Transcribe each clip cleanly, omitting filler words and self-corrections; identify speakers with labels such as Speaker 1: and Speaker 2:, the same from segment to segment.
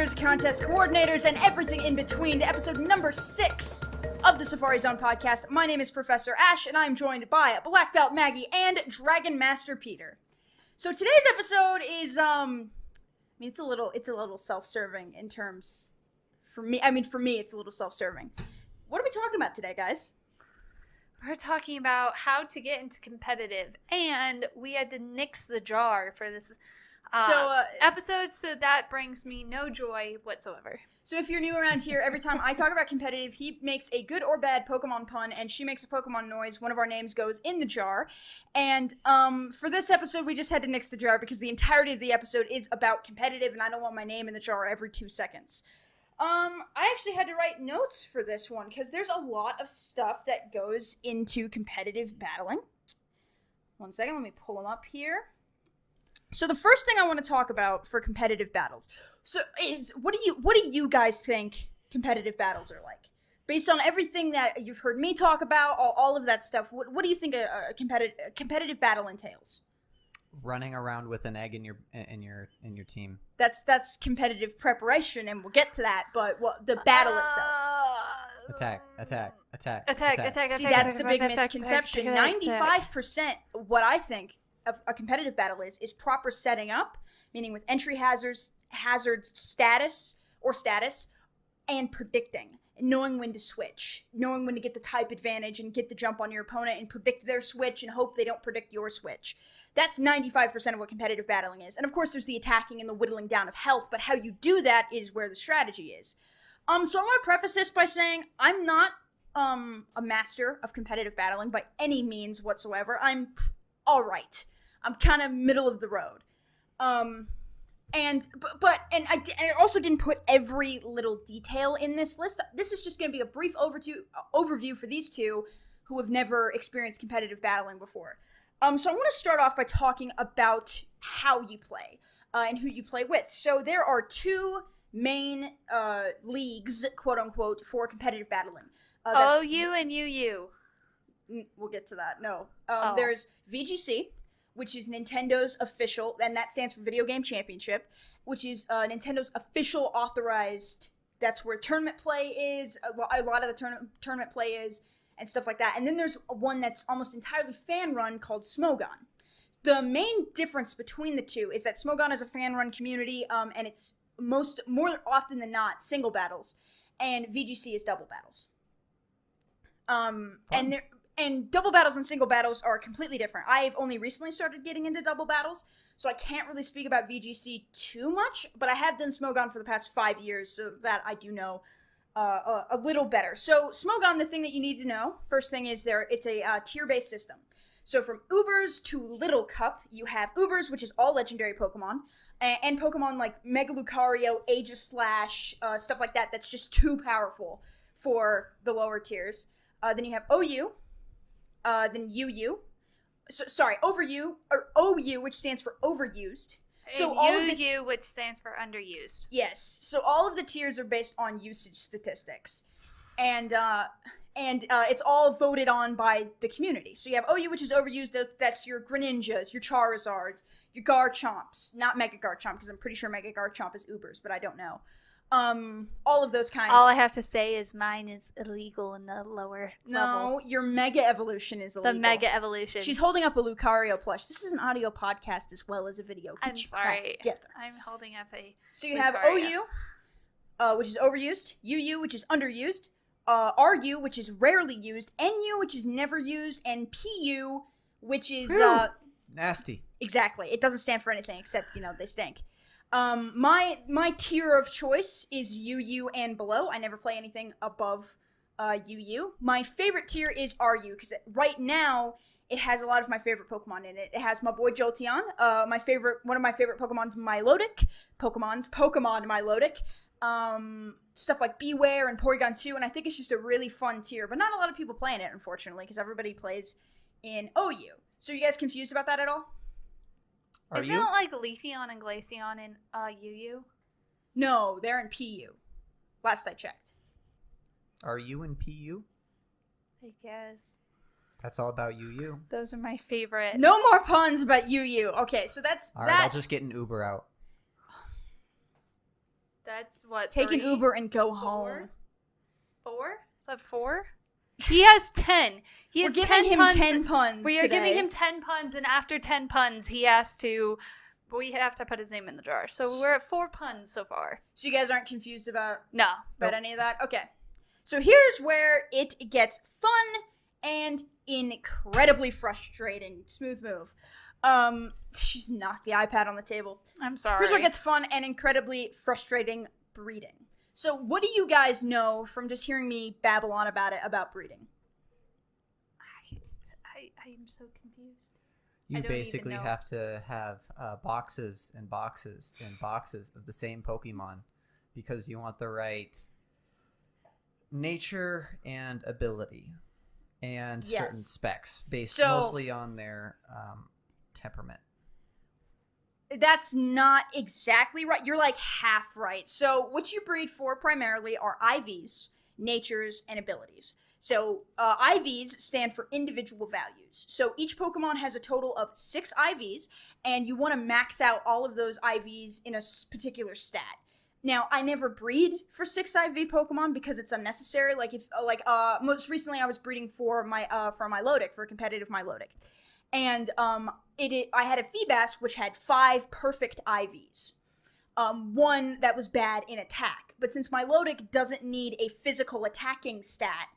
Speaker 1: winners, contest coordinators, and everything in between to episode number 6 of the Safari Zone podcast. My name is Professor Ash, and I'm joined by Black Belt Maggie and Dragon Master Peter. So today's episode is, it's a little self-serving in terms, for me, it's a little self-serving. What are we talking about today, guys?
Speaker 2: We're talking about how to get into competitive, and we had to nix the jar for this episode, so that brings me no joy whatsoever.
Speaker 1: So if you're new around here, every time I talk about competitive, he makes a good or bad Pokemon pun, and she makes a Pokemon noise. One of our names goes in the jar. And for this episode, we just had to nix the jar because the entirety of the episode is about competitive, and I don't want my name in the jar every 2 seconds. I actually had to write notes for this one because there's a lot of stuff that goes into competitive battling. 1 second, let me pull them up here. So the first thing I want to talk about for competitive battles is what do you guys think competitive battles are like? Based on everything that you've heard me talk about, all of that stuff, what do you think a competitive battle entails?
Speaker 3: Running around with an egg in your team.
Speaker 1: That's competitive preparation, and we'll get to that. But the battle itself.
Speaker 3: Attack.
Speaker 1: See, that's the big misconception. 95%, what I think of a competitive battle is proper setting up, meaning with entry hazards status, and predicting, knowing when to switch, knowing when to get the type advantage and get the jump on your opponent and predict their switch and hope they don't predict your switch. That's 95% of what competitive battling is. And of course there's the attacking and the whittling down of health, but how you do that is where the strategy is. So I want to preface this by saying I'm not a master of competitive battling by any means whatsoever. I'm all right. I'm kind of middle of the road. And I also didn't put every little detail in this list. This is just going to be a brief overview for these two who have never experienced competitive battling before. So I want to start off by talking about how you play and who you play with. So there are 2 main leagues, quote unquote, for competitive battling.
Speaker 2: OU and UU.
Speaker 1: We'll get to that. No. There's VGC, which is Nintendo's official, and that stands for Video Game Championship, which is Nintendo's official authorized, that's where tournament play is, a lot of the tournament play is, and stuff like that. And then there's one that's almost entirely fan-run called Smogon. The main difference between the two is that Smogon is a fan-run community, and it's more often than not single battles, and VGC is double battles. And double battles and single battles are completely different. I've only recently started getting into double battles, so I can't really speak about VGC too much, but I have done Smogon for the past 5 years, so that I do know a little better. So Smogon, the thing that you need to know, first thing is it's a tier-based system. So from Ubers to Little Cup, you have Ubers, which is all legendary Pokemon, and Pokemon like Mega Lucario, Aegislash, stuff like that, that's just too powerful for the lower tiers. Then you have OU, then UU, OU, which stands for overused. So all of the
Speaker 2: which stands for underused.
Speaker 1: Yes. So all of the tiers are based on usage statistics, and it's all voted on by the community. So you have OU, which is overused. That's your Greninjas, your Charizards, your Garchomps. Not Mega Garchomp, because I'm pretty sure Mega Garchomp is Ubers, but I don't know. All of those kinds.
Speaker 2: All I have to say is mine is illegal in the lower levels.
Speaker 1: No, your Mega Evolution is illegal.
Speaker 2: The Mega Evolution.
Speaker 1: She's holding up a Lucario plush. This is an audio podcast as well as a video.
Speaker 2: I'm sorry. I'm holding up a
Speaker 1: So you have OU, which is overused, UU, which is underused, RU, which is rarely used, NU, which is never used, and PU, which is
Speaker 3: nasty.
Speaker 1: Exactly. It doesn't stand for anything except, they stink. My tier of choice is UU and below. I never play anything above UU. My favorite tier is RU, because right now it has a lot of my favorite Pokemon in it. It has my boy Jolteon, one of my favorite Pokemon's Milotic, Pokemon Milotic, stuff like Beware and Porygon 2, and I think it's just a really fun tier, but not a lot of people play in it, unfortunately, because everybody plays in OU. So you guys confused about that at all?
Speaker 2: Isn't it like Leafeon and Glaceon in UU?
Speaker 1: No, they're in PU. Last I checked.
Speaker 3: Are you in PU?
Speaker 2: I guess.
Speaker 3: That's all about UU.
Speaker 2: Those are my favorite.
Speaker 1: No more puns about UU. Okay, so that's
Speaker 3: all right, I'll just get an Uber out.
Speaker 2: That's what,
Speaker 1: Take an
Speaker 2: 3?
Speaker 1: Uber and go
Speaker 2: 4?
Speaker 1: home.
Speaker 2: 4? Is that 4? He has 10. He has
Speaker 1: We're giving
Speaker 2: 10
Speaker 1: him
Speaker 2: puns.
Speaker 1: 10 puns
Speaker 2: We are
Speaker 1: today.
Speaker 2: giving him 10 puns, and after 10 puns, we have to put his name in the jar. So we're at 4 puns so far.
Speaker 1: So you guys aren't confused about
Speaker 2: No.
Speaker 1: any of that? Okay. So here's where it gets fun and incredibly frustrating. Smooth move. She's knocked the iPad on the table.
Speaker 2: I'm sorry.
Speaker 1: Here's where it gets fun and incredibly frustrating: breeding. So what do you guys know from just hearing me babble on about breeding?
Speaker 2: I'm so confused.
Speaker 3: You basically have to have boxes and boxes and boxes of the same Pokemon because you want the right nature and ability and certain specs based mostly on their temperament.
Speaker 1: That's not exactly right. You're like half right. So what you breed for primarily are IVs, natures, and abilities. So IVs stand for individual values. So each Pokemon has a total of 6 IVs, and you want to max out all of those IVs in a particular stat. Now, I never breed for 6 IV Pokemon because it's unnecessary. Most recently I was breeding for my Milotic, for a competitive Milotic. And I had a Feebas which had 5 perfect IVs. One that was bad in attack. But since Milotic doesn't need a physical attacking stat,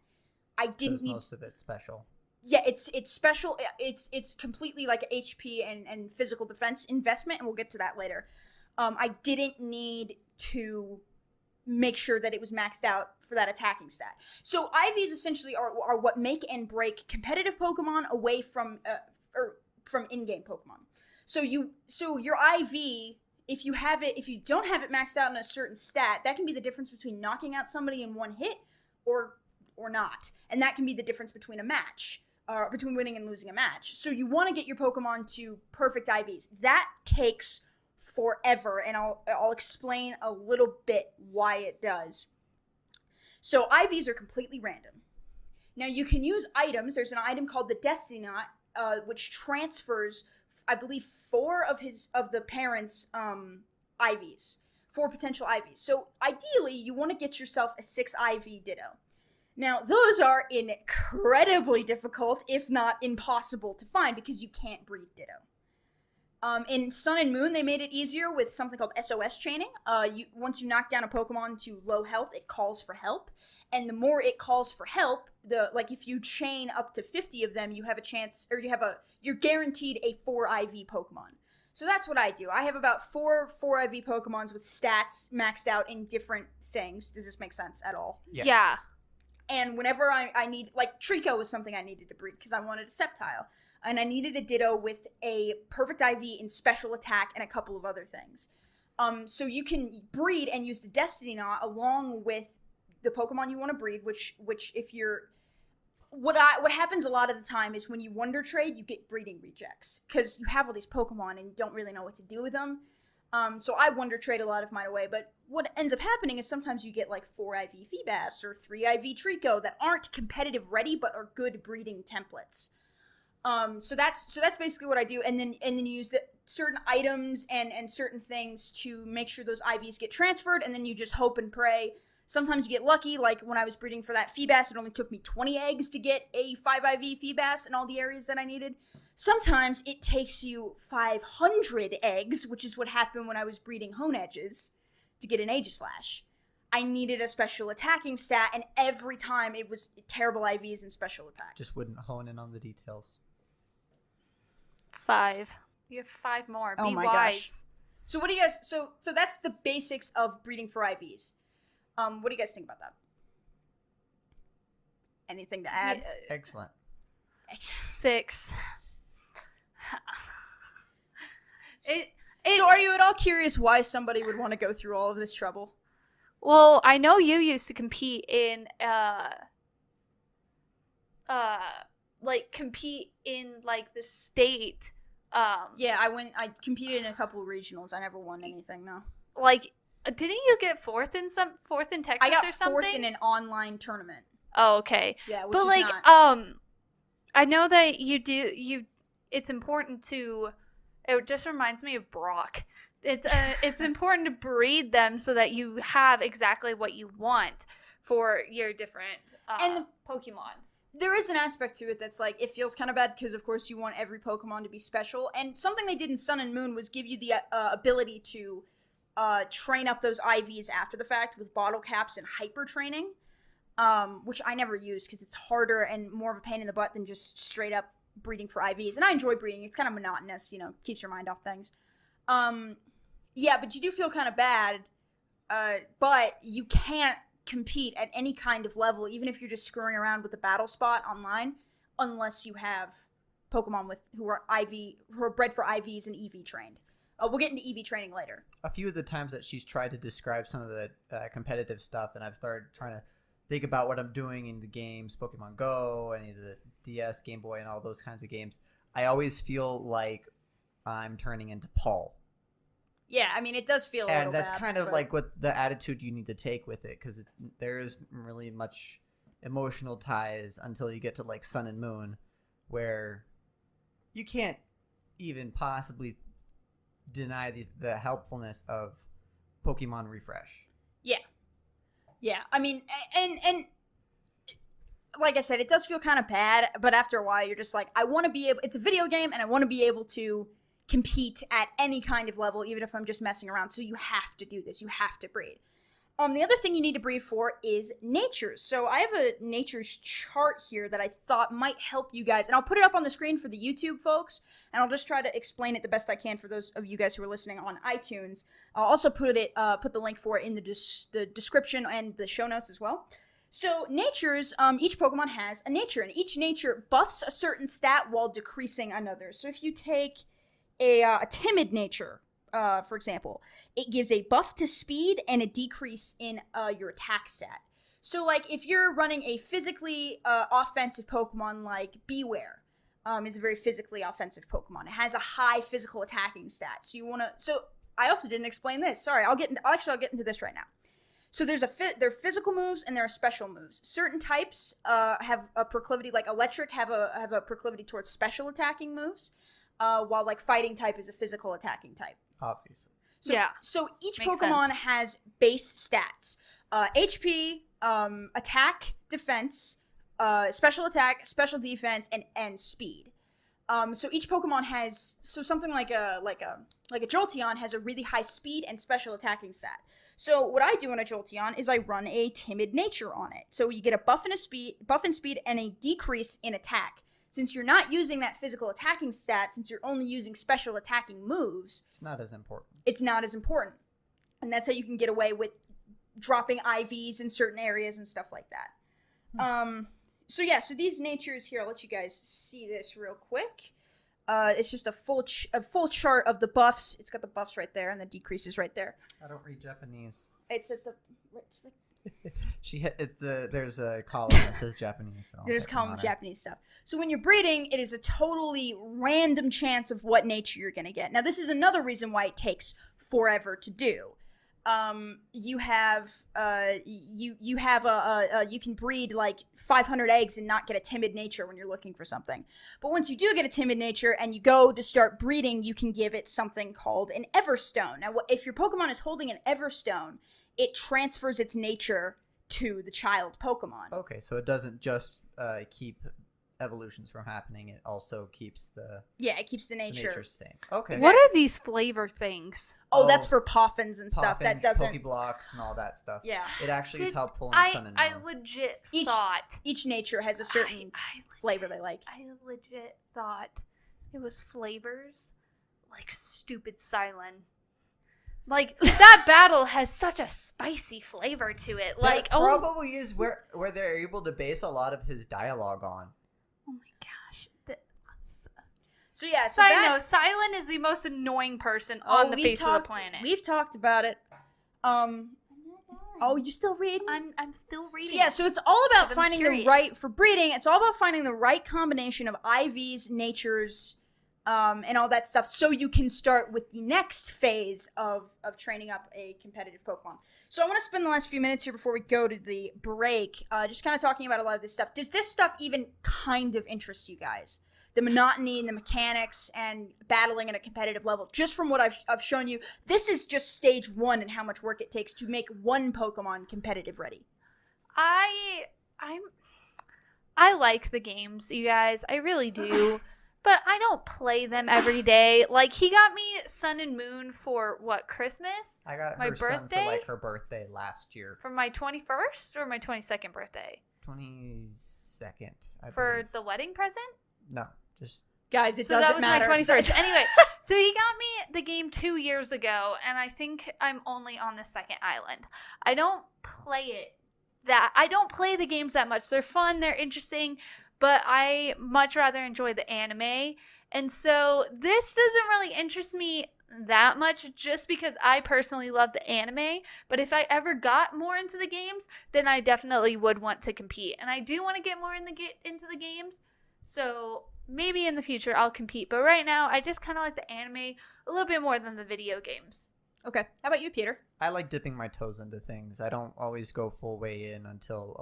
Speaker 1: I didn't need
Speaker 3: most of it special.
Speaker 1: Yeah, it's special. It's completely like a HP and physical defense investment, and we'll get to that later. I didn't need to make sure that it was maxed out for that attacking stat. So IVs essentially are what make and break competitive Pokemon away from in-game Pokemon. So your IV, if you don't have it maxed out in a certain stat, that can be the difference between knocking out somebody in one hit or not. And that can be the difference between a match, between winning and losing a match. So you want to get your Pokemon to perfect IVs. That takes forever, and I'll explain a little bit why it does. So IVs are completely random. Now you can use items. There's an item called the Destiny Knot, which transfers, I believe, 4 of the parents' IVs, 4 potential IVs. So ideally, you want to get yourself a 6 IV Ditto. Now, those are incredibly difficult, if not impossible to find, because you can't breed Ditto. In Sun and Moon, they made it easier with something called SOS chaining. Once you knock down a Pokemon to low health, it calls for help. And the more it calls for help, if you chain up to 50 of them, you have a chance, or you're guaranteed a 4 IV Pokemon. So that's what I do. I have about 4 IV Pokemons with stats maxed out in different things. Does this make sense at all?
Speaker 2: Yeah.
Speaker 1: And whenever I need, like, Trico was something I needed to breed because I wanted a Sceptile. And I needed a Ditto with a perfect IV in special attack and a couple of other things. So you can breed and use the Destiny Knot along with the Pokemon you want to breed, which if you're... What happens a lot of the time is when you Wonder Trade, you get breeding rejects. Because you have all these Pokemon and you don't really know what to do with them. So I Wonder Trade a lot of mine away, but what ends up happening is sometimes you get like 4 IV Feebas or 3 IV Trico that aren't competitive ready but are good breeding templates. So that's basically what I do, and then you use the certain items and certain things to make sure those IVs get transferred, and then you just hope and pray. Sometimes you get lucky, like when I was breeding for that Feebas, it only took me 20 eggs to get a 5 IV Feebas in all the areas that I needed. Sometimes it takes you 500 eggs, which is what happened when I was breeding Honedges, to get an Aegislash. I needed a special attacking stat, and every time it was terrible IVs and special attack.
Speaker 3: Just wouldn't hone in on the details.
Speaker 2: 5. You have 5 more.
Speaker 1: Oh
Speaker 2: Be
Speaker 1: my
Speaker 2: wise.
Speaker 1: gosh. So what do you guys? So that's the basics of breeding for IVs. What do you guys think about that? Anything to add?
Speaker 3: Excellent.
Speaker 2: 6.
Speaker 1: So are you at all curious why somebody would want to go through all of this trouble?
Speaker 2: Well, I know you used to compete in the state.
Speaker 1: Yeah, I competed in a couple of regionals. I never won anything, no.
Speaker 2: Like, didn't you get fourth in Texas or something?
Speaker 1: I got fourth in an online tournament.
Speaker 2: Oh, okay.
Speaker 1: Yeah, which
Speaker 2: but
Speaker 1: is
Speaker 2: like,
Speaker 1: not...
Speaker 2: I know that it's important to. It just reminds me of Brock. It's important to breed them so that you have exactly what you want for your different Pokemon.
Speaker 1: There is an aspect to it that's like, it feels kind of bad because, of course, you want every Pokemon to be special. And something they did in Sun and Moon was give you the ability to train up those IVs after the fact with bottle caps and hyper training, which I never use because it's harder and more of a pain in the butt than just straight up breeding for IVs. And I enjoy breeding. It's kind of monotonous, keeps your mind off things. Yeah, but you do feel kind of bad, but you can't compete at any kind of level, even if you're just screwing around with the battle spot online, unless you have Pokemon who are bred for IVs and EV trained. We'll get into EV training later.
Speaker 3: A few of the times that she's tried to describe some of the competitive stuff, and I've started trying to think about what I'm doing in the games, Pokemon Go, any of the DS, Game Boy, and all those kinds of games, I always feel like I'm turning into Paul.
Speaker 1: Yeah, I mean, it does feel a little bad.
Speaker 3: And that's kind of like what the attitude you need to take with it, because there isn't really much emotional ties until you get to like Sun and Moon, where you can't even possibly deny the helpfulness of Pokemon Refresh.
Speaker 1: Yeah. I mean, and like I said, it does feel kind of bad, but after a while, you're just like, I want to be able. It's a video game, and I want to be able to compete at any kind of level, even if I'm just messing around. So you have to do this. You have to breed. The other thing you need to breed for is natures. So I have a natures chart here that I thought might help you guys, and I'll put it up on the screen for the YouTube folks, and I'll just try to explain it the best I can for those of you guys who are listening on iTunes. I'll also put the link for it in the description and the show notes as well. So natures, each Pokemon has a nature, and each nature buffs a certain stat while decreasing another. So if you take a timid nature, for example, it gives a buff to speed and a decrease in your attack stat. So, like, if you're running a physically offensive Pokemon like Beware, is a very physically offensive Pokemon. It has a high physical attacking stat. So you want to. So I also didn't explain this. Sorry, I'll get into this right now. So there are physical moves and there are special moves. Certain types have a proclivity, like Electric have a proclivity towards special attacking moves. While like Fighting type is a physical attacking type.
Speaker 3: Obviously.
Speaker 1: So each Pokemon has base stats. HP, attack, defense, special attack, special defense, and speed. So each Pokemon has something like a Jolteon has a really high speed and special attacking stat. So what I do on a Jolteon is I run a timid nature on it. So you get a buff in speed and a decrease in attack. Since you're not using that physical attacking stat, since you're only using special attacking moves,
Speaker 3: it's not as important.
Speaker 1: And that's how you can get away with dropping IVs in certain areas and stuff like that. So these natures here, I'll let you guys see this real quick. It's just a full chart of the buffs. It's got the buffs right there and the decreases right there.
Speaker 3: I don't read Japanese.
Speaker 1: It's at the
Speaker 3: there's a column that says Japanese. So
Speaker 1: there's a column of Japanese stuff. So when you're breeding, it is a totally random chance of what nature you're going to get. Now, this is another reason why it takes forever to do. You can breed like 500 eggs and not get a timid nature when you're looking for something. But once you do get a timid nature and you go to start breeding, you can give it something called an Everstone. Now, if your Pokemon is holding an Everstone, it transfers its nature to the child Pokemon.
Speaker 3: Okay, so it doesn't just keep evolutions from happening, it also keeps the nature same. Okay.
Speaker 2: What are these flavor things?
Speaker 1: Oh, that's for Poffins and stuff. That doesn't
Speaker 3: Pokeblocks and all that stuff.
Speaker 1: Yeah.
Speaker 3: It actually is helpful in Sun and Moon.
Speaker 2: I legit thought
Speaker 1: each nature has a certain flavor they like.
Speaker 2: I legit thought it was flavors like stupid Silent. Like, that battle has such a spicy flavor to it. Like,
Speaker 3: that probably is where they're able to base a lot of his dialogue on.
Speaker 2: Oh my gosh.
Speaker 1: So yeah,
Speaker 2: Silent is the most annoying person on the face of the planet.
Speaker 1: We've talked about it. Oh, you still reading?
Speaker 2: I'm still reading.
Speaker 1: So yeah, so it's all about finding the right for breeding. It's all about finding the right combination of IVs, natures, and all that stuff, so you can start with the next phase of training up a competitive Pokemon. So I want to spend the last few minutes here before we go to the break, just kind of talking about a lot of this stuff. Does this stuff even kind of interest you guys? the monotony and the mechanics and battling at a competitive level. Just from what I've shown you, this is just stage 1 and how much work it takes to make one Pokemon competitive ready.
Speaker 2: I like the games, you guys. I really do. But I don't play them every day. Like, he got me Sun and Moon for, what, Christmas?
Speaker 3: I got
Speaker 2: my
Speaker 3: her
Speaker 2: birthday?
Speaker 3: son for, like, her birthday last year.
Speaker 2: For my 21st or my 22nd birthday?
Speaker 3: 22nd, I
Speaker 2: For
Speaker 3: believe.
Speaker 2: the wedding present?
Speaker 3: No, just...
Speaker 1: Guys, it
Speaker 2: so
Speaker 1: doesn't
Speaker 2: that was
Speaker 1: matter.
Speaker 2: my 21st. Anyway, so he got me the game 2 years ago, and I think I'm only on the second island. I don't play the games that much. They're fun, they're interesting, but I much rather enjoy the anime. And so this doesn't really interest me that much just because I personally love the anime. But if I ever got more into the games, then I definitely would want to compete. And I do want to get more into the games. So maybe in the future I'll compete. But right now I just kind of like the anime a little bit more than the video games.
Speaker 1: Okay. How about you, Peter?
Speaker 3: I like dipping my toes into things. I don't always go full way in until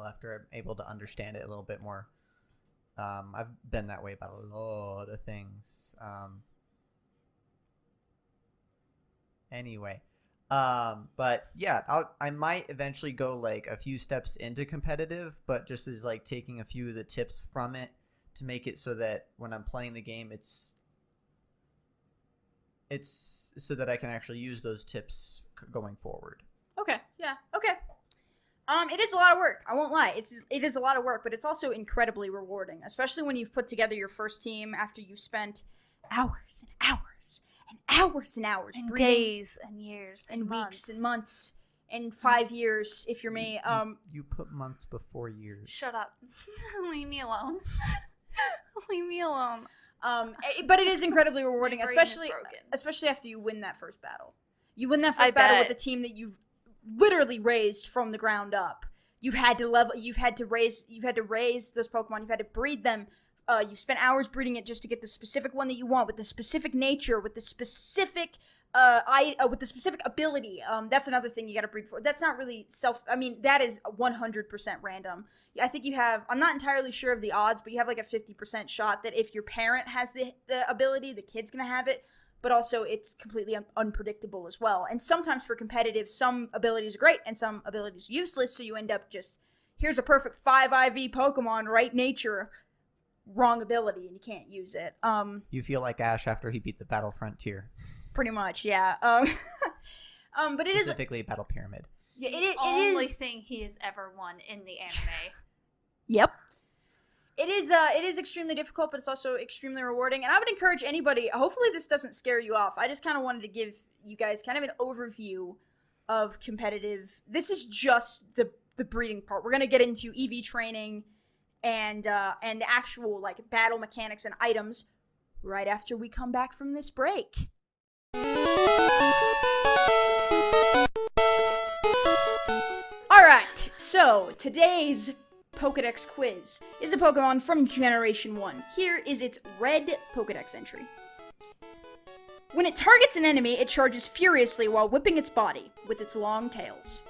Speaker 3: after I'm able to understand it a little bit more. I've been that way about a lot of things. Anyway, but yeah, I might eventually go like a few steps into competitive, but just as like taking a few of the tips from it to make it so that when I'm playing the game, it's so that I can actually use those tips going forward.
Speaker 1: Okay. Yeah. Okay. It is a lot of work. I won't lie. It is a lot of work, but it's also incredibly rewarding, especially when you've put together your first team after you've spent hours and hours and hours and hours,
Speaker 2: and
Speaker 1: breeding,
Speaker 2: days and years
Speaker 1: and
Speaker 2: months.
Speaker 1: weeks and months and 5 years, if you're me.
Speaker 3: You put months before years.
Speaker 2: Shut up. Leave me alone. Leave me alone.
Speaker 1: But it is incredibly rewarding,
Speaker 2: My brain is
Speaker 1: especially
Speaker 2: broken.
Speaker 1: after you win that first battle. You win that
Speaker 2: I
Speaker 1: first battle
Speaker 2: bet.
Speaker 1: with a team that you've literally raised from the ground up. You've had to raise those Pokemon. You've had to breed them. You spent hours breeding it just to get the specific one that you want, with the specific nature, with the specific with the specific ability. That's another thing you got to breed for. That's not really that is 100% random. I think you have, I'm not entirely sure of the odds, but you have like a 50% shot that if your parent has the ability, the kid's going to have it. But also it's completely unpredictable as well. And sometimes for competitive, some abilities are great and some abilities are useless. So you end up just, here's a perfect 5 IV Pokemon, right nature, wrong ability, and you can't use it.
Speaker 3: You feel like Ash after he beat the Battle Frontier.
Speaker 1: Pretty much, yeah. But it is
Speaker 3: specifically Battle Pyramid.
Speaker 1: Yeah,
Speaker 2: the only thing he has ever won in the anime.
Speaker 1: Yep. It is extremely difficult, but it's also extremely rewarding. And I would encourage anybody, hopefully this doesn't scare you off. I just kind of wanted to give you guys kind of an overview of competitive. This is just the breeding part. We're going to get into EV training and actual like battle mechanics and items right after we come back from this break. Alright, so today's Pokedex quiz is a Pokemon from Generation 1. Here is its red Pokedex entry. When it targets an enemy, it charges furiously while whipping its body with its long tails.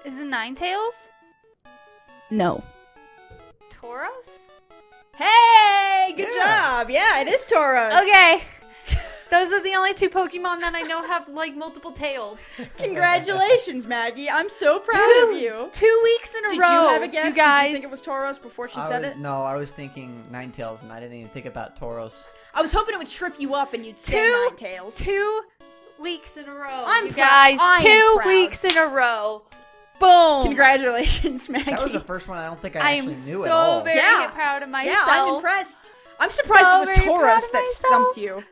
Speaker 2: Is it Ninetales?
Speaker 1: No.
Speaker 2: Tauros?
Speaker 1: Hey! Good job! Yeah, it is Tauros.
Speaker 2: Okay. Those are the only 2 Pokemon that I know have, like, multiple tails.
Speaker 1: Congratulations, Maggie. I'm so proud of you.
Speaker 2: 2 weeks in a row.
Speaker 1: Did you have a guess?
Speaker 2: You guys.
Speaker 1: Did you think it was Tauros before she said it?
Speaker 3: No, I was thinking Ninetales, and I didn't even think about Tauros.
Speaker 1: I was hoping it would trip you up and you'd say Ninetales.
Speaker 2: 2 weeks in a row.
Speaker 1: I'm
Speaker 2: you
Speaker 1: proud.
Speaker 2: guys.
Speaker 1: I am
Speaker 2: 2
Speaker 1: proud.
Speaker 2: weeks in a row. Boom.
Speaker 1: Congratulations, Maggie.
Speaker 3: That was the first one I don't think I actually knew at
Speaker 2: so
Speaker 3: all.
Speaker 2: very
Speaker 1: Yeah.
Speaker 2: proud of myself.
Speaker 1: Yeah, I'm impressed. I'm surprised
Speaker 2: So
Speaker 1: it was
Speaker 2: very proud
Speaker 1: Tauros
Speaker 2: of
Speaker 1: that
Speaker 2: myself.
Speaker 1: stumped you.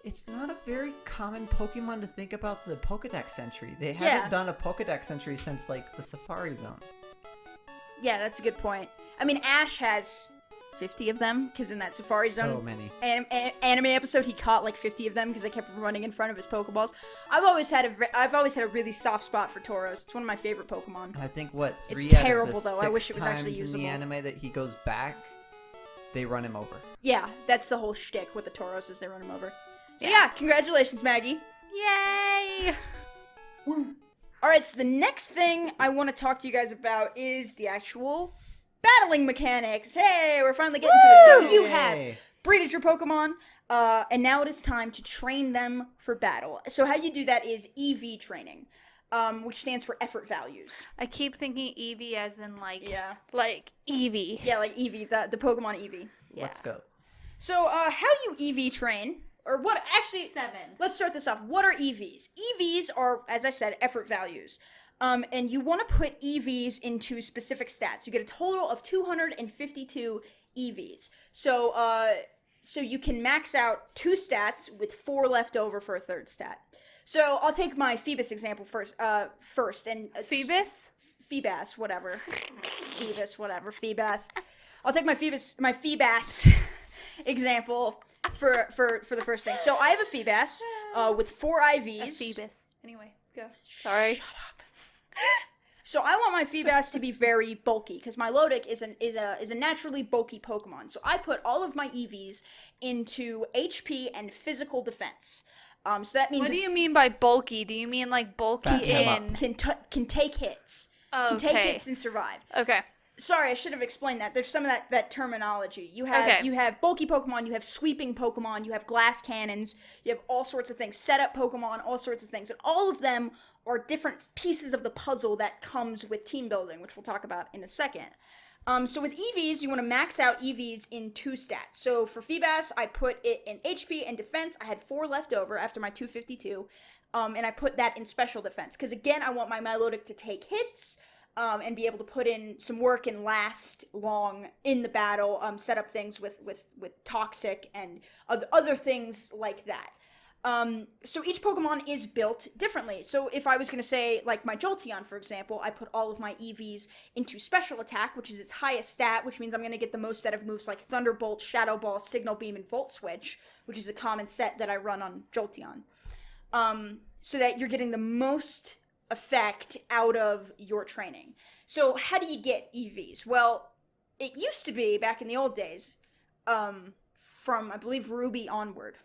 Speaker 3: It's not a very common Pokemon to think about the Pokedex entry. They
Speaker 1: Yeah.
Speaker 3: haven't done a Pokedex entry since, like, the Safari Zone.
Speaker 1: Yeah, that's a good point. I mean, Ash has 50 of them, because in that Safari Zone
Speaker 3: So many.
Speaker 1: anime episode, he caught like 50 of them because they kept running in front of his Pokeballs. I've always had a really soft spot for Tauros. It's one of my favorite Pokemon.
Speaker 3: I think, what,
Speaker 1: It's
Speaker 3: 3 out
Speaker 1: terrible,
Speaker 3: of the
Speaker 1: though. I
Speaker 3: 6
Speaker 1: wish it was actually
Speaker 3: times in
Speaker 1: usable.
Speaker 3: the anime that he goes back, they run him over.
Speaker 1: Yeah, that's the whole shtick with the Tauros, is they run him over. So yeah, congratulations, Maggie.
Speaker 2: Yay.
Speaker 1: All right, so the next thing I want to talk to you guys about is the actual battling mechanics. Hey, we're finally getting to it. So you have breeded your Pokemon, and now it is time to train them for battle. So how you do that is EV training, which stands for effort values.
Speaker 2: I keep thinking Eevee as in like Eevee.
Speaker 1: Yeah, like Eevee, the Pokemon Eevee.
Speaker 2: Yeah.
Speaker 3: Let's go.
Speaker 1: So how you EV train, or what, actually,
Speaker 2: 7.
Speaker 1: let's start this off. What are EVs? EVs are, as I said, effort values. And you want to put EVs into specific stats. You get a total of 252 EVs. So you can max out 2 stats with 4 left over for a third stat. So I'll take my Phoebus example first.
Speaker 2: Phoebus?
Speaker 1: Feebas, whatever. Feebas. I'll take my Feebas example for the first thing. So I have a Feebas with 4 IVs.
Speaker 2: Phoebus. Anyway, go. Sorry.
Speaker 1: Shut up. So I want my Feebas to be very bulky because my Lodic is a naturally bulky Pokemon. So I put all of my EVs into HP and physical defense. So that means
Speaker 2: What do you mean by bulky? Do you mean like bulky in?
Speaker 1: can take hits. Can take hits and survive.
Speaker 2: Okay.
Speaker 1: Sorry, I should have explained that. There's some of that terminology. You have bulky Pokemon, you have sweeping Pokemon, you have glass cannons, you have all sorts of things, setup Pokemon, all sorts of things. And all of them are different pieces of the puzzle that comes with team building, which we'll talk about in a second. So with EVs, you want to max out EVs in 2 stats. So for Feebas, I put it in HP and defense. I had 4 left over after my 252, and I put that in special defense. Because again, I want my Milotic to take hits, and be able to put in some work and last long in the battle, set up things with Toxic and other things like that. So each Pokemon is built differently. So if I was going to say, like my Jolteon, for example, I put all of my EVs into Special Attack, which is its highest stat, which means I'm going to get the most out of moves like Thunderbolt, Shadow Ball, Signal Beam, and Volt Switch, which is a common set that I run on Jolteon. So that you're getting the most effect out of your training. So how do you get EVs? Well, it used to be, back in the old days, from, I believe, Ruby onward,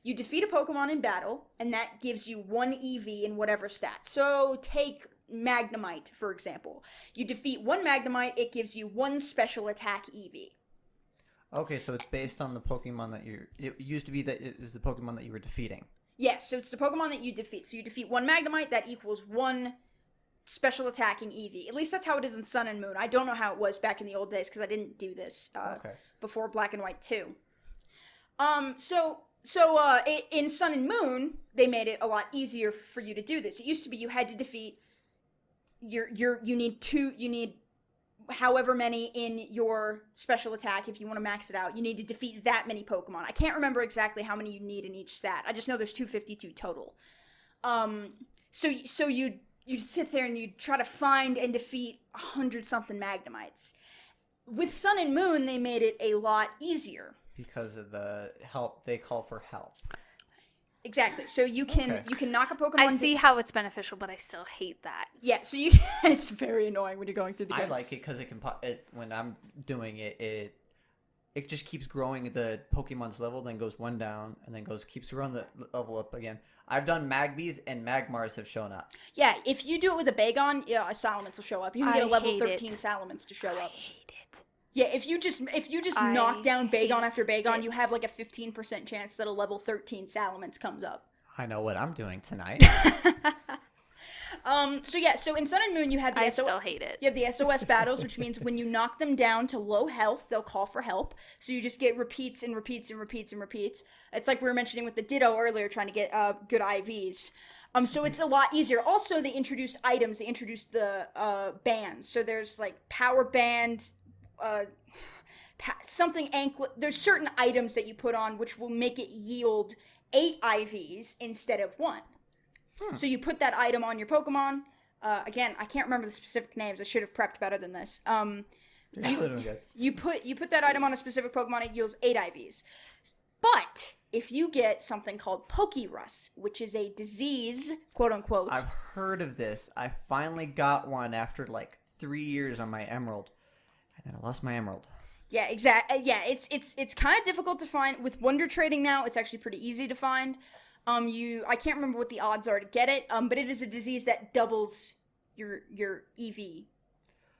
Speaker 1: you defeat a Pokemon in battle, and that gives you 1 EV in whatever stat. So take Magnemite, for example. You defeat 1 Magnemite, it gives you 1 special attack EV.
Speaker 3: Okay, so it's based on the Pokemon that it used to be that it was the Pokemon that you were defeating.
Speaker 1: Yes, so it's the Pokemon that you defeat. So you defeat 1 Magnemite, that equals 1 special attacking EV. At least that's how it is in Sun and Moon. I don't know how it was back in the old days because I didn't do this before Black and White 2. So in Sun and Moon, they made it a lot easier for you to do this. It used to be you had to defeat you need however many in your special attack. If you want to max it out, you need to defeat that many Pokemon. I can't remember exactly how many you need in each stat. I just know there's 252 total. So you sit there and you try to find and defeat 100-something Magnemites. With Sun and Moon, they made it a lot easier.
Speaker 3: Because of the help, they call for help.
Speaker 1: Exactly. So you can knock a Pokemon.
Speaker 2: I see how it's beneficial, but I still hate that.
Speaker 1: Yeah. So it's very annoying when you're going through the game.
Speaker 3: I like it because when I'm doing it, it just keeps growing the Pokemon's level, then goes 1 down, and then keeps growing the level up again. I've done Magbies and Magmars have shown up.
Speaker 1: Yeah. If you do it with a Bagon, a Salamence will show up. You can get a level 13 Salamence to show up.
Speaker 2: I hate it.
Speaker 1: Yeah, if you just knock down Bagon after Bagon, you have like a 15% chance that a level 13 Salamence comes up.
Speaker 3: I know what I'm doing tonight.
Speaker 1: So in Sun and Moon you have the
Speaker 2: I still hate it.
Speaker 1: You have the SOS battles, which means when you knock them down to low health, they'll call for help. So you just get repeats and repeats and repeats and repeats. It's like we were mentioning with the Ditto earlier, trying to get good IVs. So it's a lot easier. Also, they introduced items. They introduced the bands. So there's like Power Band, something anklet. There's certain items that you put on which will make it yield 8 IVs instead of 1. So you put that item on your Pokemon. Again, I can't remember the specific names. I should have prepped better than this. You put that item on a specific Pokemon, it yields 8 IVs. But if you get something called Pokerus, which is a disease, quote unquote.
Speaker 3: I've heard of this. I finally got one after like 3 years on my Emerald. And then I lost my Emerald.
Speaker 1: Yeah, exactly. Yeah, it's kind of difficult to find. With Wonder Trading now, it's actually pretty easy to find. I can't remember what the odds are to get it, but it is a disease that doubles your EV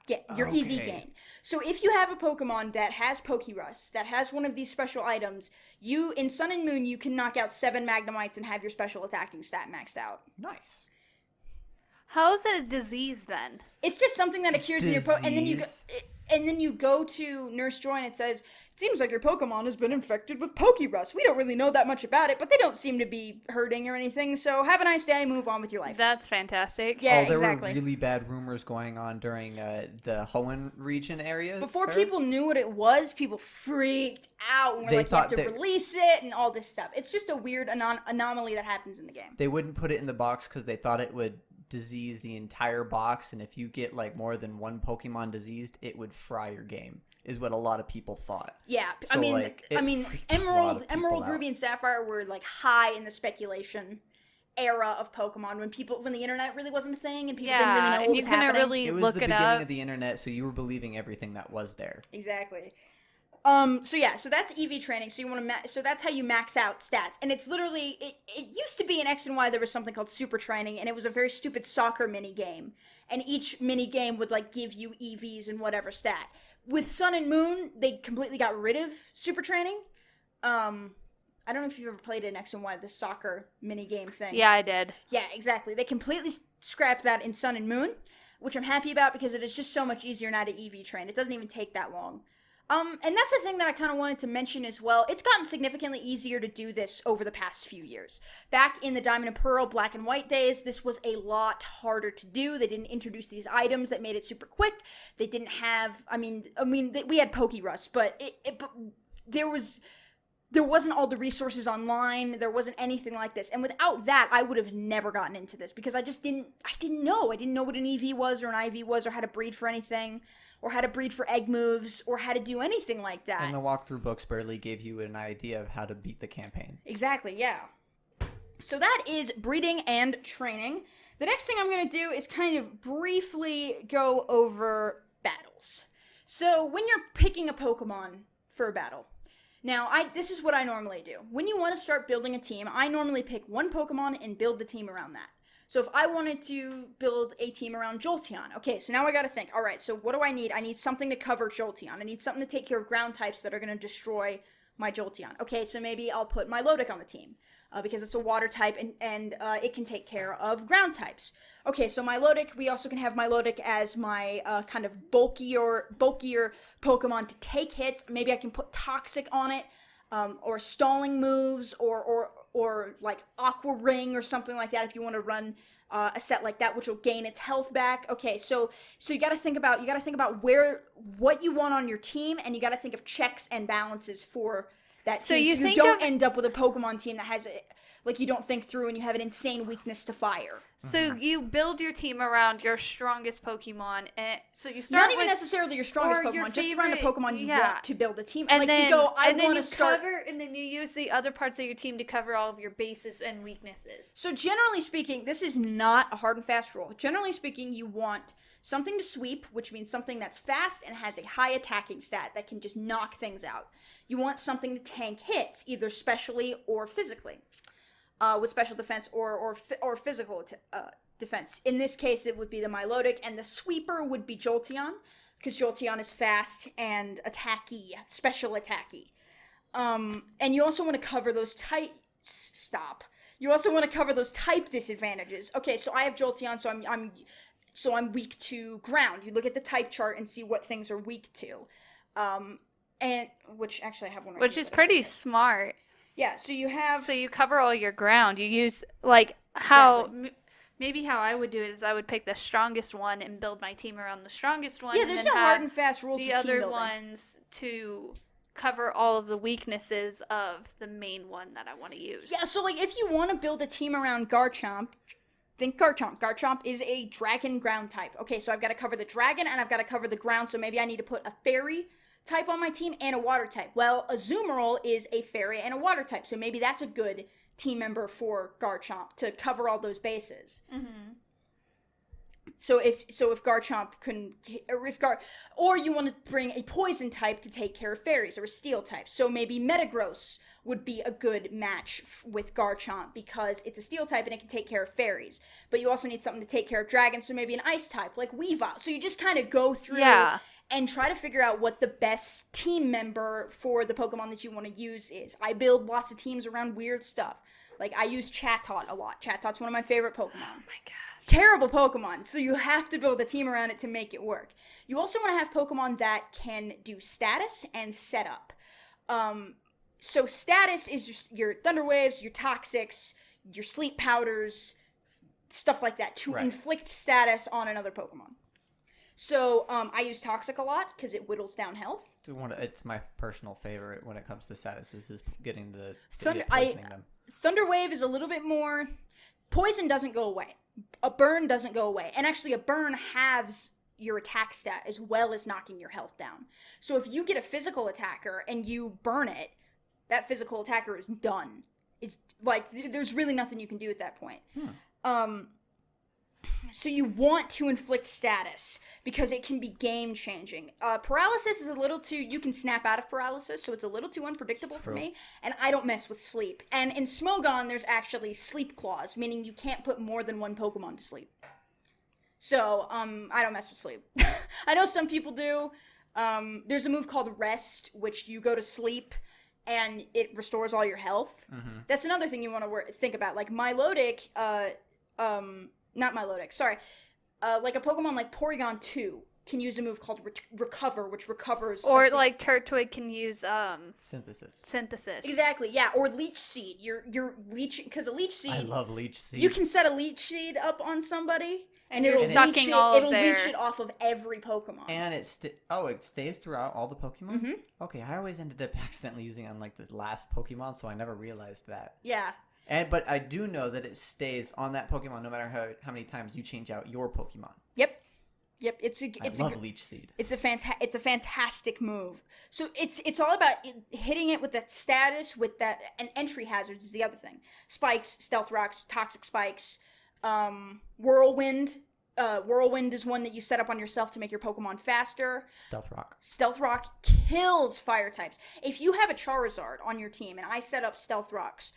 Speaker 1: EV gain. So if you have a Pokemon that has Pokerus, that has one of these special items, in Sun and Moon, you can knock out 7 Magnemites and have your special attacking stat maxed out.
Speaker 3: Nice.
Speaker 2: How is it a disease then?
Speaker 1: It's just something that occurs in your and then you go to Nurse Joy and it says, "It seems like your Pokemon has been infected with Pokerus. We don't really know that much about it, but they don't seem to be hurting or anything, so have a nice day, move on with your life."
Speaker 2: That's fantastic.
Speaker 1: Yeah,
Speaker 3: there
Speaker 1: exactly.
Speaker 3: were really bad rumors going on during the Hoenn region area.
Speaker 1: Before people knew what it was, people freaked out and were like, you have to release it and all this stuff. It's just a weird anomaly that happens in the game.
Speaker 3: They wouldn't put it in the box because they thought it would disease the entire box, and if you get like more than one Pokemon diseased, it would fry your game, is what a lot of people thought.
Speaker 1: Yeah,
Speaker 3: So,
Speaker 1: Emerald, Ruby, and Sapphire were like high in the speculation era of Pokemon when the internet really wasn't a thing and people didn't really know what was happening.
Speaker 2: Really
Speaker 3: it was
Speaker 2: look
Speaker 3: the
Speaker 2: it
Speaker 3: beginning
Speaker 2: up.
Speaker 3: of the internet, so you were believing everything that was there.
Speaker 1: Exactly. So that's EV training. So you want to so that's how you max out stats. And it's literally it used to be in X and Y there was something called super training, and it was a very stupid soccer mini game. And each mini game would like give you EVs and whatever stat. With Sun and Moon, they completely got rid of super training. I don't know if you've ever played an X and Y, the soccer mini game thing.
Speaker 2: Yeah, I did.
Speaker 1: Yeah, exactly. They completely scrapped that in Sun and Moon, which I'm happy about because it is just so much easier now to EV train. It doesn't even take that long. And that's the thing that I kind of wanted to mention as well. It's gotten significantly easier to do this over the past few years. Back in the Diamond and Pearl, Black and White days, this was a lot harder to do. They didn't introduce these items that made it super quick. They didn't have, we had Pokerus, but there wasn't all the resources online. There wasn't anything like this. And without that, I would have never gotten into this because I didn't know. I didn't know what an EV was or an IV was or how to breed for anything, or how to breed for egg moves, or how to do anything like that.
Speaker 3: And the walkthrough books barely gave you an idea of how to beat the campaign.
Speaker 1: Exactly, yeah. So that is breeding and training. The next thing I'm going to do is kind of briefly go over battles. So when you're picking a Pokemon for a battle, now this is what I normally do. When you want to start building a team, I normally pick one Pokemon and build the team around that. So if I wanted to build a team around Jolteon, okay, so now I gotta think, all right, so what do I need? I need something to cover Jolteon. I need something to take care of ground types that are gonna destroy my Jolteon. Okay, so maybe I'll put Milotic on the team, because it's a water type and it can take care of ground types. Okay, so Milotic, we also can have Milotic as my kind of bulkier Pokemon to take hits. Maybe I can put Toxic on it, or stalling moves, or like Aqua Ring or something like that if you want to run a set like that, which will gain its health back. Okay, so you got to think about what you want on your team, and you got to think of checks and balances for that team. So you don't end up with a Pokemon team that has you don't think through and you have an insane weakness to fire.
Speaker 2: So you build your team around your strongest Pokemon, and so you start
Speaker 1: not even necessarily your strongest Pokemon, just around a Pokemon you want to build a team.
Speaker 2: And then,
Speaker 1: you go, I want to start,
Speaker 2: and then you use the other parts of your team to cover all of your bases and weaknesses.
Speaker 1: So generally speaking, this is not a hard and fast rule. Generally speaking, you want something to sweep, which means something that's fast and has a high attacking stat that can just knock things out. You want something to tank hits, either specially or physically. With special defense or physical defense. In this case, it would be the Milotic, and the sweeper would be Jolteon, because Jolteon is fast and special attacky. And you also want to cover those You also want to cover those type disadvantages. Okay, so I have Jolteon, so I'm weak to ground. You look at the type chart and see what things are weak to. And which actually I have one right
Speaker 2: Which
Speaker 1: here,
Speaker 2: is pretty smart.
Speaker 1: Yeah, so you
Speaker 2: cover all your ground. You use maybe how I would do it is I would pick the strongest one and build my team around the strongest one.
Speaker 1: Yeah, there's no hard and fast rules.
Speaker 2: The
Speaker 1: for team
Speaker 2: other
Speaker 1: building.
Speaker 2: Ones to cover all of the weaknesses of the main one that I want to use.
Speaker 1: Yeah, so if you want to build a team around Garchomp, think Garchomp. Garchomp is a dragon ground type. Okay, so I've got to cover the dragon and I've got to cover the ground. So maybe I need to put a fairy type on my team and a water type. Well, Azumarill is a fairy and a water type, so maybe that's a good team member for Garchomp to cover all those bases.
Speaker 2: Mm-hmm.
Speaker 1: So if Garchomp or you want to bring a poison type to take care of fairies, or a steel type. So maybe Metagross would be a good match with Garchomp because it's a steel type and it can take care of fairies. But you also need something to take care of dragons, so maybe an ice type like Weavile. So you just kind of go through and try to figure out what the best team member for the Pokemon that you want to use is. I build lots of teams around weird stuff. Like, I use Chatot a lot. Chatot's one of my favorite Pokemon.
Speaker 2: Oh my gosh.
Speaker 1: Terrible Pokemon, so you have to build a team around it to make it work. You also want to have Pokemon that can do status and setup. So status is your Thunder Waves, your Toxics, your Sleep Powders, stuff like that, to inflict status on another Pokemon. So I use Toxic a lot because it whittles down health.
Speaker 3: It's my personal favorite when it comes to statuses, is getting the
Speaker 1: poisoning them. Thunder Wave is a little bit more... Poison doesn't go away. A burn doesn't go away. And actually, a burn halves your attack stat as well as knocking your health down. So if you get a physical attacker and you burn it, that physical attacker is done. It's like, there's really nothing you can do at that point. So you want to inflict status because it can be game changing. Paralysis is a little too, you can snap out of paralysis, so it's a little too unpredictable for me, and I don't mess with sleep. And in Smogon, there's actually sleep clause, meaning you can't put more than one Pokemon to sleep. So, I don't mess with sleep. I know some people do. There's a move called Rest, which you go to sleep and it restores all your health. That's another thing you want to think about. Like Milotic, not Milotic, sorry. Like a Pokemon like Porygon 2 can use a move called Recover, which recovers...
Speaker 2: Or like Turtwig can use...
Speaker 3: Synthesis.
Speaker 1: Exactly, yeah. Or Leech Seed. You're leeching... Because a Leech Seed...
Speaker 3: I love Leech Seed.
Speaker 1: You can set a Leech Seed up on somebody, and
Speaker 2: you're sucking
Speaker 1: it'll leech it off of every Pokemon.
Speaker 3: And it stays throughout all the Pokemon? Okay, I always ended up accidentally using it on like the last Pokemon, so I never realized that.
Speaker 1: Yeah.
Speaker 3: But I do know that it stays on that Pokemon no matter how many times you change out your Pokemon.
Speaker 1: Yep.
Speaker 3: I love Leech Seed.
Speaker 1: It's a fantastic move. So it's all about hitting it with that status, with that, and entry hazards is the other thing. Spikes, Stealth Rocks, Toxic Spikes, Whirlwind. Whirlwind is one that you set up on yourself to make your Pokemon faster. Stealth Rock kills fire types. If you have a Charizard on your team and I set up Stealth Rocks,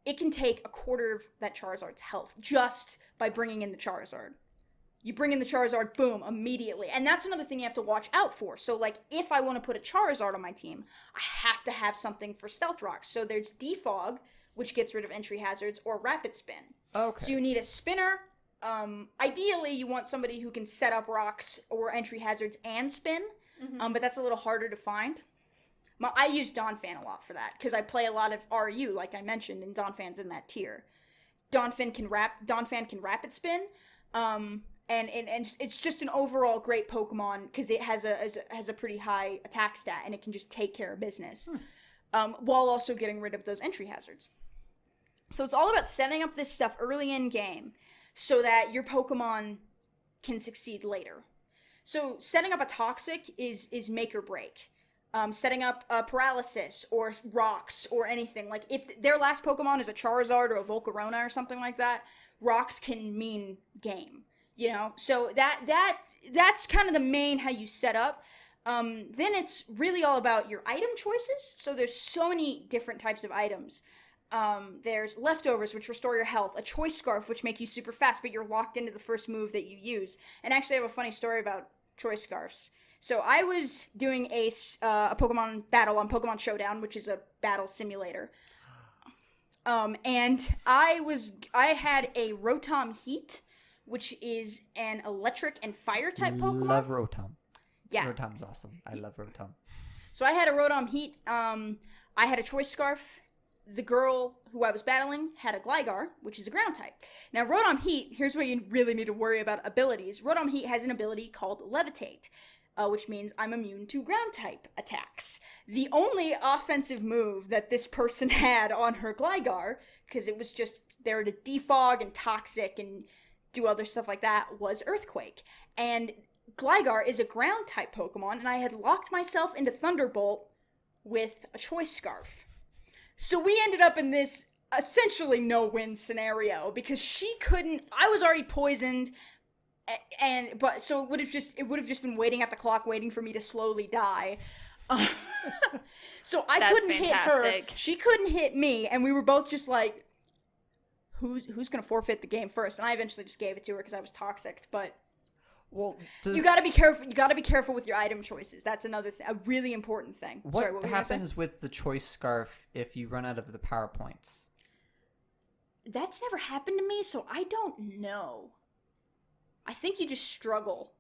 Speaker 1: it can take a quarter of that Charizard's health just by bringing in the Charizard. You bring in the Charizard, boom, immediately. And that's another thing you have to watch out for. So, like, if I want to put a Charizard on my team, I have to have something for Stealth Rocks. So there's Defog, which gets rid of entry hazards, or Rapid Spin. Okay. So you need a spinner. Ideally, you want somebody who can set up rocks or entry hazards and spin. But that's a little harder to find. I use Donphan a lot for that, because I play a lot of RU, like I mentioned, and Donphan's in that tier. Donphan can rapid spin, and it's just an overall great Pokemon, because it has a pretty high attack stat, and it can just take care of business, while also getting rid of those entry hazards. So it's all about setting up this stuff early in game, so that your Pokemon can succeed later. So setting up a Toxic is make or break. Setting up Paralysis or Rocks or anything. Like, if their last Pokemon is a Charizard or a Volcarona or something like that, Rocks can mean game, you know? So that's kind of the main how you set up. Then it's really all about your item choices. So there's so many different types of items. There's Leftovers, which restore your health, a Choice Scarf, which make you super fast, but you're locked into the first move that you use. And actually, I have a funny story about Choice Scarves. So I was doing a Pokemon battle on Pokemon Showdown, which is a battle simulator. And I had a Rotom Heat, which is an electric and fire type Pokemon.
Speaker 3: Love Rotom.
Speaker 1: Yeah.
Speaker 3: Rotom's awesome. I love Rotom.
Speaker 1: So I had a Rotom Heat. I had a Choice Scarf. The girl who I was battling had a Gligar, which is a ground type. Now, Rotom Heat, here's where you really need to worry about abilities. Rotom Heat has an ability called Levitate. Which means I'm immune to ground type attacks. The only offensive move that this person had on her Gligar, because it was just there to defog and toxic and do other stuff like that, was Earthquake. And Gligar is a ground type Pokemon, and I had locked myself into Thunderbolt with a Choice Scarf. So we ended up in this essentially no-win scenario, because I was already poisoned. But so it would have just been waiting at the clock, waiting for me to slowly die. So I
Speaker 2: That's
Speaker 1: couldn't
Speaker 2: fantastic.
Speaker 1: hit her. She couldn't hit me, and we were both just like, who's gonna forfeit the game first? And I eventually just gave it to her because I was toxic. But
Speaker 3: Well,
Speaker 1: you gotta be careful. You gotta be careful with your item choices. That's another a really important thing.
Speaker 3: What,
Speaker 1: Sorry, what were you gonna say?
Speaker 3: happens with the choice scarf if you run out of the power points?
Speaker 1: That's never happened to me, so I don't know. I think you just struggle,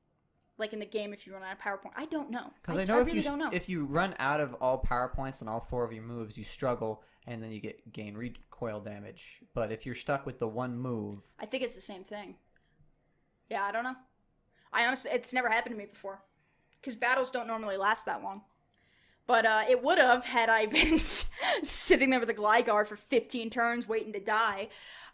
Speaker 1: like in the game, if you run out of power point. I don't know.
Speaker 3: Because I know
Speaker 1: if
Speaker 3: you run out of all power points on all 4 of your moves, you struggle, and then you gain recoil damage. But if you're stuck with the one move,
Speaker 1: I think it's the same thing. Yeah, I don't know. I honestly, it's never happened to me before, because battles don't normally last that long. But it would have had I been sitting there with a Gligar for 15 turns waiting to die.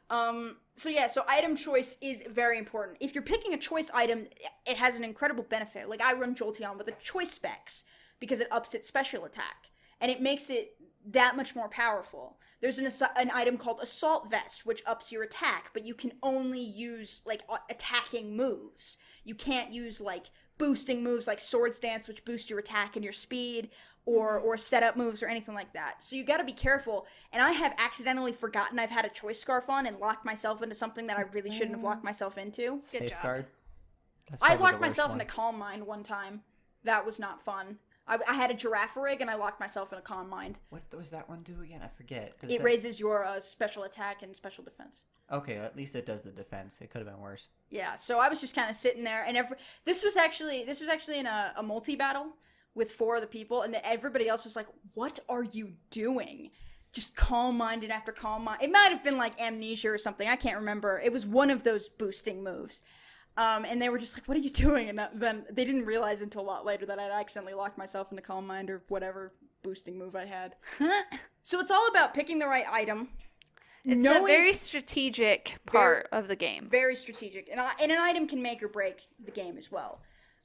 Speaker 1: So item choice is very important. If you're picking a choice item, it has an incredible benefit. Like I run Jolteon with the choice specs because it ups its special attack. And it makes it that much more powerful. There's an item called Assault Vest, which ups your attack, but you can only use like attacking moves. You can't use like boosting moves like Swords Dance, which boost your attack and your speed, or setup moves or anything like that. So you got to be careful. And I have accidentally forgotten I've had a choice scarf on and locked myself into something that I really shouldn't have locked myself into.
Speaker 2: Good job.
Speaker 3: safeguard. That's
Speaker 1: I
Speaker 3: probably
Speaker 1: locked
Speaker 3: the worst
Speaker 1: myself
Speaker 3: one.
Speaker 1: into Calm Mind one time. That was not fun. I had a Giraffe rig and I locked myself in a Calm Mind.
Speaker 3: What does that one do again? I forget.
Speaker 1: It raises your special attack and special defense.
Speaker 3: Okay, at least it does the defense. It could have been worse.
Speaker 1: Yeah, so I was just kind of sitting there, and this was actually in a multi battle with 4 other people, and everybody else was like, "What are you doing?" Just calm minded after calm mind. It might have been like amnesia or something. I can't remember. It was one of those boosting moves, and they were just like, "What are you doing?" And then they didn't realize until a lot later that I'd accidentally locked myself into calm mind or whatever boosting move I had. So it's all about picking the right item.
Speaker 2: It's a very strategic part of the game.
Speaker 1: Very strategic. And an item can make or break the game as well.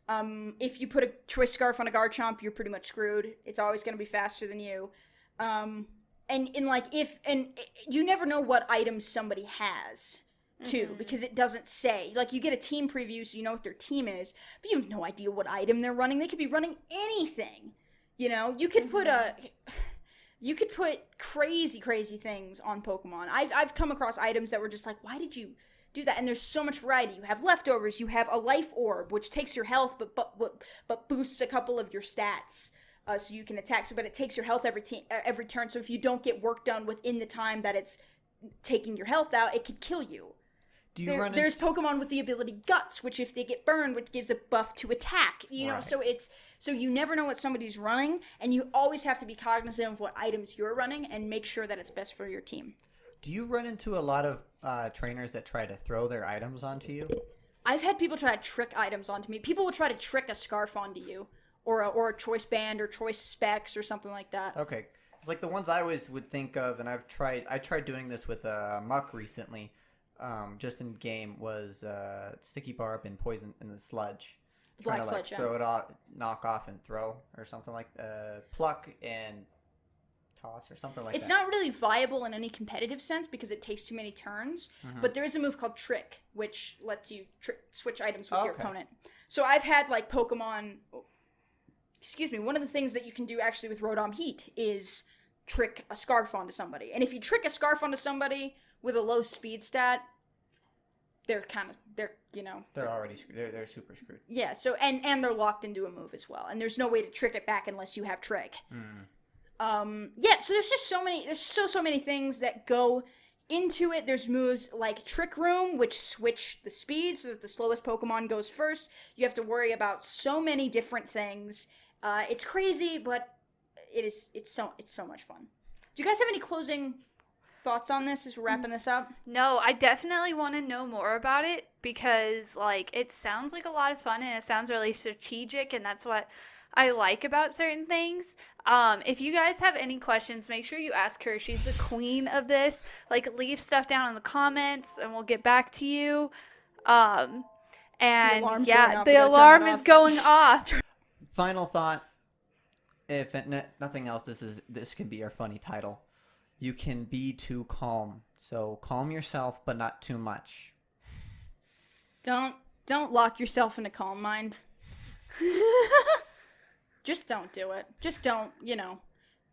Speaker 1: If you put a choice scarf on a Garchomp, you're pretty much screwed. It's always going to be faster than you. And you never know what items somebody has, too, because it doesn't say. Like, you get a team preview, so you know what their team is, but you have no idea what item they're running. They could be running anything. You know, you could put You could put crazy things on Pokemon. I've come across items that were just like, why did you do that? And there's so much variety. You have leftovers. You have a life orb, which takes your health, but boosts a couple of your stats, so you can attack. But it takes your health every turn. So if you don't get work done within the time that it's taking your health out, it could kill you. There's Pokemon with the ability Guts, which if they get burned, which gives a buff to attack. You know, so you never know what somebody's running, and you always have to be cognizant of what items you're running and make sure that it's best for your team.
Speaker 3: Do you run into a lot of trainers that try to throw their items onto you?
Speaker 1: I've had people try to trick items onto me. People will try to trick a scarf onto you, or a choice band or choice specs or something like that.
Speaker 3: Okay, it's like the ones I always would think of, and I tried doing this with Muck recently. Just in game was Sticky Barb and Poison in the Sludge.
Speaker 1: Black
Speaker 3: Trying to
Speaker 1: Sludge,
Speaker 3: throw it off, knock off and throw, or something like Pluck and Toss or something like that.
Speaker 1: It's not really viable in any competitive sense because it takes too many turns, but there is a move called Trick, which lets you switch items with your opponent. So I've had like Pokemon, one of the things that you can do actually with Rotom Heat is trick a Scarf onto somebody. And if you trick a Scarf onto somebody with a low speed stat, they're
Speaker 3: already screwed. They're super screwed.
Speaker 1: Yeah, so and they're locked into a move as well. And there's no way to trick it back unless you have Trick. So there's just so many things that go into it. There's moves like Trick Room, which switch the speed so that the slowest Pokemon goes first. You have to worry about so many different things. It's crazy, but it's so much fun. Do you guys have any closing thoughts on this as we're wrapping this up?
Speaker 2: No, I definitely want to know more about it because like it sounds like a lot of fun and it sounds really strategic, and that's what I like about certain things. If you guys have any questions, make sure you ask her. She's the queen of this. Like, leave stuff down in the comments and we'll get back to you. And the alarm is going off.
Speaker 3: Final thought. If nothing else, this can be our funny title. You can be too calm. So calm yourself, but not too much.
Speaker 1: Don't Don't lock yourself in a calm mind. Just don't do it. Just don't,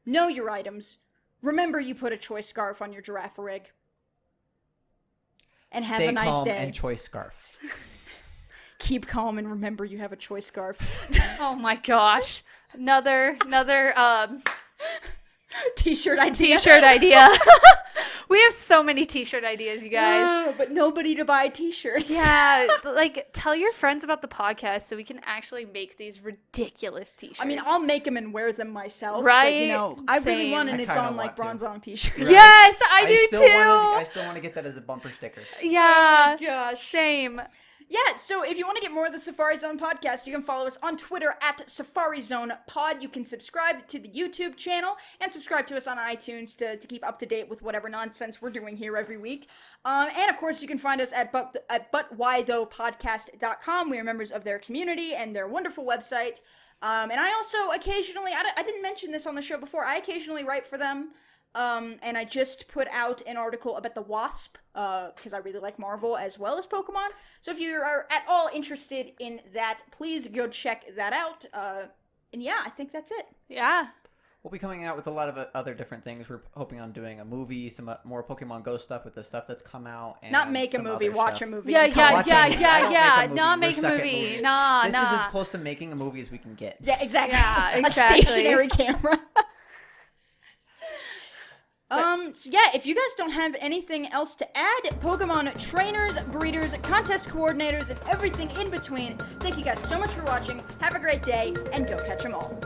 Speaker 1: know your items. Remember you put a choice scarf on your giraffe rig. And have
Speaker 3: Stay
Speaker 1: a nice
Speaker 3: calm
Speaker 1: day.
Speaker 3: and choice scarf.
Speaker 1: Keep calm and remember you have a choice scarf.
Speaker 2: Oh my gosh. Another
Speaker 1: T-shirt idea.
Speaker 2: t-shirt idea. We have so many t-shirt ideas, you guys.
Speaker 1: But nobody to buy t-shirts.
Speaker 2: Yeah, like tell your friends about the podcast so we can actually make these ridiculous t-shirts.
Speaker 1: I mean, I'll make them and wear them myself.
Speaker 2: Right?
Speaker 1: But, I really
Speaker 2: Same.
Speaker 1: want, and
Speaker 3: I
Speaker 1: it's
Speaker 3: kinda
Speaker 1: on like
Speaker 3: want to.
Speaker 1: bronzong t-shirts.
Speaker 3: Right?
Speaker 2: Yes, I do too.
Speaker 3: I still want to get that as a bumper sticker.
Speaker 2: Yeah.
Speaker 1: Oh my gosh.
Speaker 2: Same.
Speaker 1: Yeah, so if you want to get more of the Safari Zone podcast, you can follow us on Twitter at Safari Zone Pod. You can subscribe to the YouTube channel and subscribe to us on iTunes to keep up to date with whatever nonsense we're doing here every week. And of course, you can find us at butwhythoughpodcast.com. We are members of their community and their wonderful website. And I also occasionally, I didn't mention this on the show before, I occasionally write for them. And I just put out an article about the Wasp, because I really like Marvel as well as Pokemon. So if you are at all interested in that, please go check that out. And yeah, I think that's it.
Speaker 2: Yeah.
Speaker 3: We'll be coming out with a lot of other different things. We're hoping on doing a movie, some more Pokemon Go stuff with the stuff that's come out. And
Speaker 1: Not make a
Speaker 3: some
Speaker 1: movie,
Speaker 3: other
Speaker 1: watch
Speaker 3: stuff.
Speaker 1: a movie.
Speaker 2: Yeah.
Speaker 3: Watch a movie. I don't make a movie.
Speaker 2: Not
Speaker 3: We're
Speaker 2: make a
Speaker 3: stuck at
Speaker 2: movie.
Speaker 3: movies.
Speaker 2: Nah.
Speaker 3: This is as close to making a movie as we can get.
Speaker 1: Yeah, exactly.
Speaker 2: Yeah, exactly.
Speaker 1: A stationary camera. So yeah, if you guys don't have anything else to add, Pokemon trainers, breeders, contest coordinators, and everything in between, thank you guys so much for watching. Have a great day, and go catch 'em all.